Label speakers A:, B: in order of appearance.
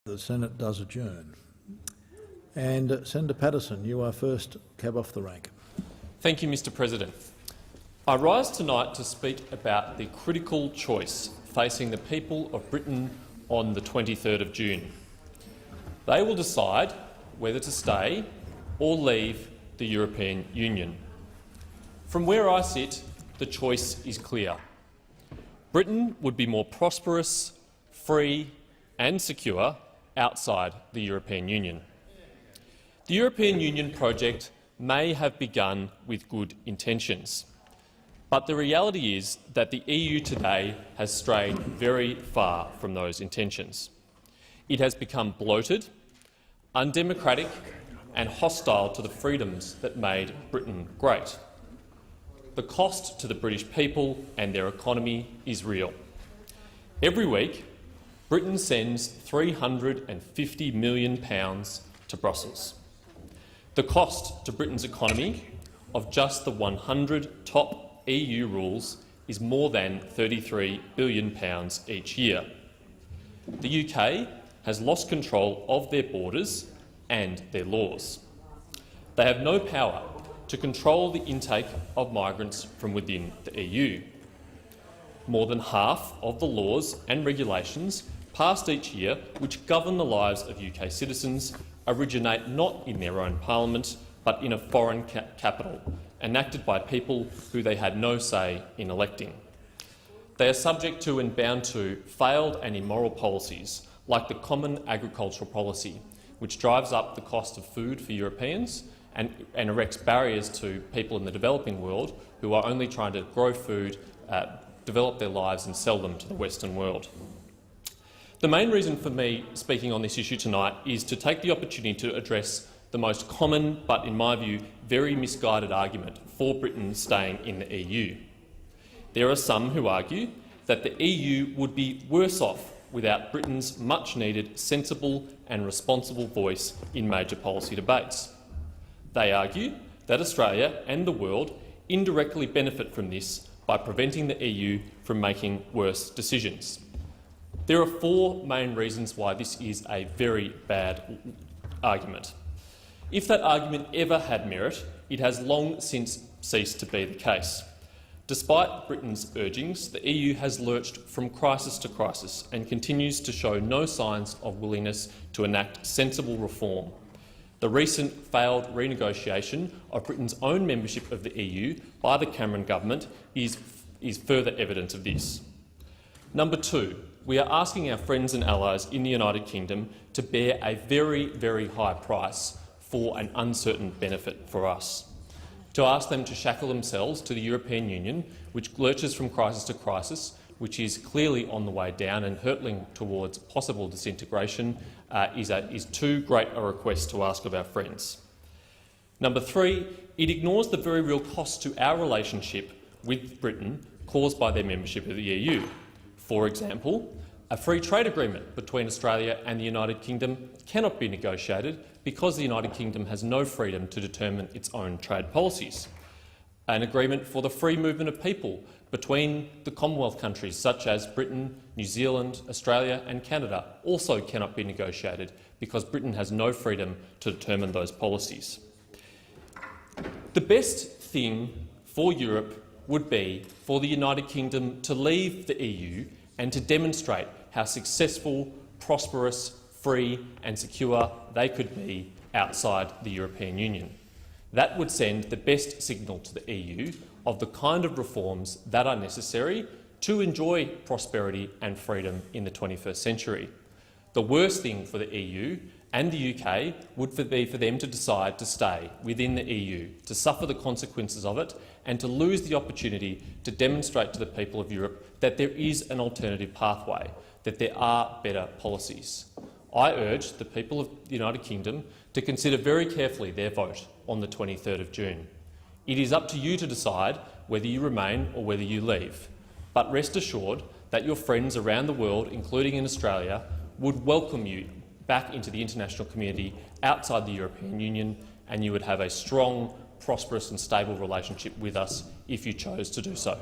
A: The Senate does adjourn. And Senator Paterson, you are first cab off the rank.
B: Thank you, Mr President. I rise tonight to speak about the critical choice facing the people of Britain on the 23rd of June. They will decide whether to stay or leave the European Union. From where I sit, the choice is clear. Britain would be more prosperous, free and secure outside the European Union. The European Union project may have begun with good intentions, but the reality is that the EU today has strayed very far from those intentions. It has become bloated, undemocratic and hostile to the freedoms that made Britain great. The cost to the British people and their economy is real. Every week, Britain sends £350 million to Brussels. The cost to Britain's economy of just the 100 top EU rules is more than £33 billion each year. The UK has lost control of their borders and their laws. They have no power to control the intake of migrants from within the EU. More than half of the laws and regulations passed each year which govern the lives of UK citizens originate not in their own parliament but in a foreign capital, enacted by people who they had no say in electing. They are subject to and bound to failed and immoral policies like the Common Agricultural Policy, which drives up the cost of food for Europeans and erects barriers to people in the developing world who are only trying to grow food, develop their lives and sell them to the Western world. The main reason for me speaking on this issue tonight is to take the opportunity to address the most common but, in my view, very misguided argument for Britain staying in the EU. There are some who argue that the EU would be worse off without Britain's much-needed, sensible and responsible voice in major policy debates. They argue that Australia and the world indirectly benefit from this by preventing the EU from making worse decisions. There are four main reasons why this is a very bad argument. If that argument ever had merit, it has long since ceased to be the case. Despite Britain's urgings, the EU has lurched from crisis to crisis and continues to show no signs of willingness to enact sensible reform. The recent failed renegotiation of Britain's own membership of the EU by the Cameron government is further evidence of this. Number two, we are asking our friends and allies in the United Kingdom to bear a very, very high price for an uncertain benefit for us. To ask them to shackle themselves to the European Union, which lurches from crisis to crisis, which is clearly on the way down and hurtling towards possible disintegration, is too great a request to ask of our friends. Number three, it ignores the very real cost to our relationship with Britain caused by their membership of the EU. For example, a free trade agreement between Australia and the United Kingdom cannot be negotiated because the United Kingdom has no freedom to determine its own trade policies. An agreement for the free movement of people between the Commonwealth countries such as Britain, New Zealand, Australia and Canada also cannot be negotiated because Britain has no freedom to determine those policies. The best thing for Europe would be for the United Kingdom to leave the EU and to demonstrate how successful, prosperous, free and secure they could be outside the European Union. That would send the best signal to the EU of the kind of reforms that are necessary to enjoy prosperity and freedom in the 21st century. The worst thing for the EU and the UK would be for them to decide to stay within the EU, to suffer the consequences of it and to lose the opportunity to demonstrate to the people of Europe that there is an alternative pathway, that there are better policies. I urge the people of the United Kingdom to consider very carefully their vote on the 23rd of June. It is up to you to decide whether you remain or whether you leave. But rest assured that your friends around the world, including in Australia, would welcome you back into the international community outside the European Union, and you would have a strong, prosperous and stable relationship with us if you chose to do so.